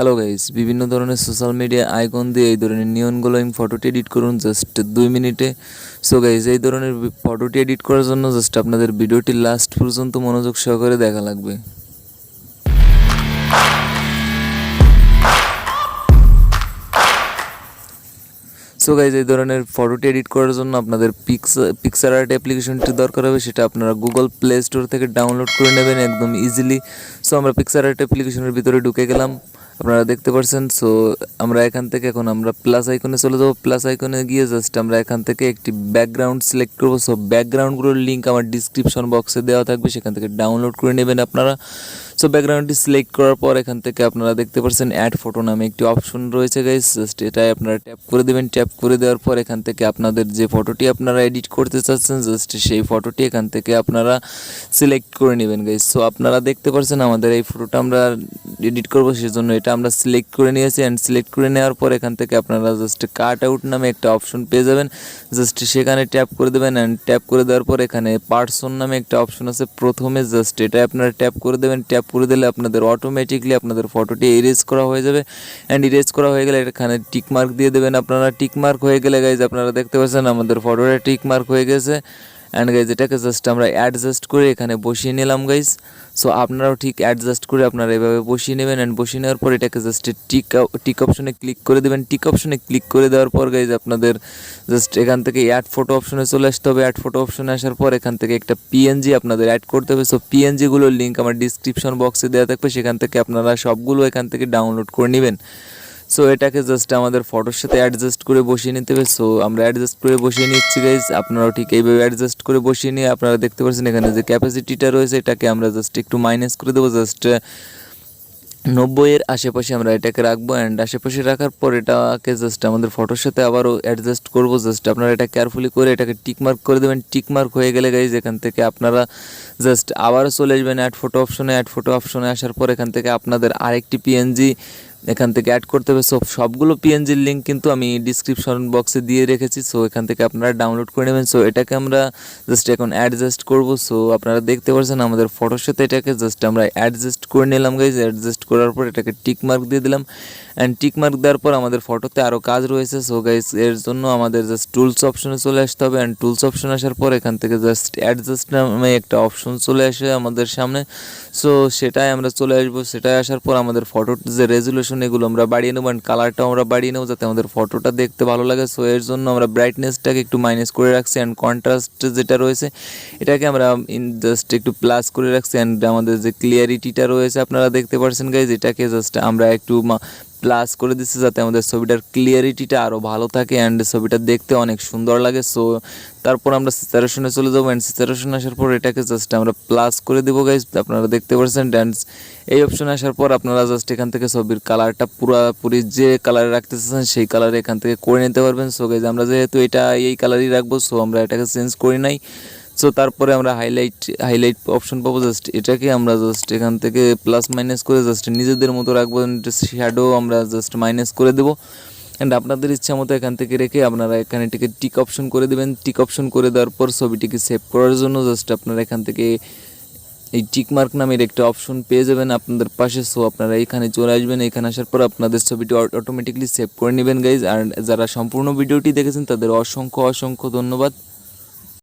Hello guys, বিভিন্ন ধরনের social media icon দিয়ে এই ধরনের নিয়ন গ্লোয়িং ফটোটি এডিট করুন জাস্ট 2 মিনিটে। সো গাইস, এই ধরনের ফটোটি এডিট করার জন্য জাস্ট আপনাদের ভিডিওটি লাস্ট পর্যন্ত মনোযোগ সহকারে দেখা লাগবে। সো গাইজ, এই ধরনের ফটোটি এডিট করার জন্য আপনাদের পিক্সআর্ট অ্যাপ্লিকেশনটি দরকার হবে। সেটা আপনারা গুগল প্লে স্টোর থেকে ডাউনলোড করে নেবেন একদম ইজিলি। সো আমরা পিক্সআর্ট অ্যাপ্লিকেশনের ভিতরে ঢুকে গেলাম, আপনারা দেখতে পাচ্ছেন। সো আমরা এখান থেকে এখন আমরা প্লাস আইকনে চলে যাবো। প্লাস আইকনে গিয়ে জাস্ট আমরা এখান থেকে একটি ব্যাকগ্রাউন্ড সিলেক্ট করবো। সো ব্যাকগ্রাউন্ডগুলোর লিঙ্ক আমার ডিসক্রিপশন বক্সে দেওয়া থাকবে, সেখান থেকে ডাউনলোড করে নেবেন আপনারা। সো ব্যাকগ্রাউন্ডটি সিলেক্ট করার পর এখান থেকে আপনারা দেখতে পাচ্ছেন অ্যাড ফটো নামে একটি অপশন রয়েছে গাইস, জাস্ট এটাই আপনারা ট্যাপ করে দেবেন। ট্যাপ করে দেওয়ার পর এখান থেকে আপনাদের যে ফটোটি আপনারা এডিট করতে চাচ্ছেন জাস্ট সেই ফটোটি এখান থেকে আপনারা সিলেক্ট করে নেবেন গাইস। সো আপনারা দেখতে পাচ্ছেন আমাদের এই ফটোটা আমরা এডিট করবো, সেজন্য এটা আমরা সিলেক্ট করে নিয়েছি। অ্যান্ড সিলেক্ট করে নেওয়ার পর এখান থেকে আপনারা জাস্ট কাট আউট নামে একটা অপশন পেয়ে যাবেন, জাস্ট সেখানে ট্যাপ করে দেবেন। অ্যান্ড ট্যাপ করে দেওয়ার পর এখানে পার্সন নামে একটা অপশন আছে প্রথমে, জাস্ট এটা আপনারা ট্যাপ করে দেবেন। ট্যাপ করে দিলে আপনাদের অটোমেটিকলি আপনাদের ফটোটি ইরেজ করা হয়ে যাবে। অ্যান্ড ইরেজ করা হয়ে গেলে এখানে টিক মার্ক দিয়ে দেবেন আপনারা। টিক মার্ক হয়ে গেলে গাইজ আপনারা দেখতে পাচ্ছেন আমাদের ফটোটা টিক মার্ক হয়ে গেছে। অ্যান্ড গাইজ এটাকে জাস্ট আমরা অ্যাডজাস্ট করে এখানে বসিয়ে নিলাম গাইজ। সো আপনারাও ঠিক অ্যাডজাস্ট করে আপনারা এভাবে বসিয়ে নেবেন। অ্যান্ড বসিয়ে নেওয়ার পর এটাকে জাস্ট টিক অপশনে ক্লিক করে দেবেন। টিক অপশনে ক্লিক করে দেওয়ার পর গাইজ আপনাদের জাস্ট এখান থেকে অ্যাড ফটো অপশনে চলে আসতে হবে। অ্যাড ফটো অপশনে আসার পর এখান থেকে একটা পিএনজি আপনাদের অ্যাড করতে হবে। সো পিএনজিগুলোর লিঙ্ক আমার ডিসক্রিপশন বক্সে দেওয়া থাকবে, সেখান থেকে আপনারা সবগুলো এখান থেকে ডাউনলোড করে নেবেন। সো এটাকে জাস্ট আমাদের ফটোর সাথে অ্যাডজাস্ট করে বসিয়ে নিতে হবে। সো আমরা অ্যাডজাস্ট করে বসিয়ে নিচ্ছি গাইজ, আপনারাও ঠিক এইভাবে অ্যাডজাস্ট করে বসিয়ে নিয়ে আপনারা দেখতে পাচ্ছেন এখানে যে ক্যাপাসিটিটা রয়েছে এটাকে আমরা জাস্ট একটু মাইনাস করে দেবো, জাস্ট 90-এর আশেপাশে আমরা এটাকে রাখবো। অ্যান্ড আশেপাশে রাখার পর এটাকে জাস্ট আমাদের ফটোর সাথে আবারও অ্যাডজাস্ট করবো। জাস্ট আপনারা এটা কেয়ারফুলি করে এটাকে টিকমার্ক করে দেবেন। টিকমার্ক হয়ে গেলে গাইজ এখান থেকে আপনারা জাস্ট আবারও চলে আসবেন অ্যাড ফটো অপশনে। অ্যাড ফটো অপশনে আসার পর এখান থেকে আপনাদের আরেকটি পিএনজি এখান থেকে অ্যাড করতে হবে। সবগুলো পিএনজির লিঙ্ক কিন্তু আমি ডিসক্রিপশন বক্সে দিয়ে রেখেছি, সো এখান থেকে আপনারা ডাউনলোড করে নেবেন। সো এটাকে আমরা জাস্ট এখন অ্যাডজাস্ট করব। সো আপনারা দেখতে পাচ্ছেন আমাদের ফটোর সাথে এটাকে জাস্ট আমরা অ্যাডজাস্ট করে নিলাম গাইজ। অ্যাডজাস্ট করার পর এটাকে টিক মার্ক দিয়ে দিলাম। অ্যান্ড টিক মার্ক দেওয়ার পর আমাদের ফটোতে আরও কাজ রয়েছে। সো গাইজ এর জন্য আমাদের জাস্ট টুলস অপশনে চলে আসতে হবে। অ্যান্ড টুলস অপশন আসার পর এখান থেকে জাস্ট অ্যাডজাস্ট নামে একটা অপশন চলে আসে আমাদের সামনে। সো সেটাই আমরা চলে আসবো। সেটাই আসার পর আমাদের ফটোর যে রেজুলেশন এগুলো আমরা বাড়িয়ে নেবো। অ্যান্ড কালারটাও আমরা বাড়িয়ে নেবো যাতে আমাদের ফটোটা দেখতে ভালো লাগে। সো এর জন্য আমরা ব্রাইটনেসটাকে একটু মাইনাস করে রাখছি। অ্যান্ড কন্ট্রাস্ট যেটা রয়েছে এটাকে আমরা জাস্ট একটু প্লাস করে রাখছি। অ্যান্ড আমাদের যে ক্লিয়ারিটিটা রয়েছে আপনারা দেখতে পাচ্ছেন গাইজ, এটাকে জাস্ট আমরা একটু প্লাস করে দিচ্ছি যাতে আমাদের ছবিটার ক্লিয়ারিটিটা আরও ভালো থাকে অ্যান্ড ছবিটা দেখতে অনেক সুন্দর লাগে। সো তারপর আমরা স্যাচুরেশনে চলে যাবো। অ্যান্ড স্যাচুরেশন আসার পর এটাকে জাস্ট আমরা প্লাস করে দেবো গাইজ, আপনারা দেখতে পাচ্ছেন। ড্যান্স এই অপশনে আসার পর আপনারা জাস্ট এখান থেকে ছবির কালারটা পুরোপুরি যে কালারে রাখতে চাচ্ছেন সেই কালারে এখান থেকে করে নিতে পারবেন। সো গাইজ আমরা যেহেতু এটা এই কালারই রাখবো, সো আমরা এটাকে চেঞ্জ করি নাই। সো তারপরে আমরা হাইলাইট অপশন পাবো, জাস্ট এটাকে আমরা জাস্ট এখান থেকে প্লাস মাইনাস করে জাস্ট নিজেদের মতো রাখবো। শ্যাডো আমরা জাস্ট মাইনাস করে দেবো। অ্যান্ড আপনাদের ইচ্ছা মতো এখান থেকে রেখে আপনারা এখানে এটিকে টিক অপশন করে দেবেন। টিক অপশন করে দেওয়ার পর ছবিটিকে সেভ করার জন্য জাস্ট আপনারা এখান থেকে এই টিকমার্ক নামের একটা অপশন পেয়ে যাবেন আপনাদের পাশে। সো আপনারা এখানে চলে আসবেন। এখানে আসার পর আপনাদের ছবিটি অটোমেটিকলি সেভ করে নেবেন গাইজ। আর যারা সম্পূর্ণ ভিডিওটি দেখেছেন তাদের অসংখ্য ধন্যবাদ।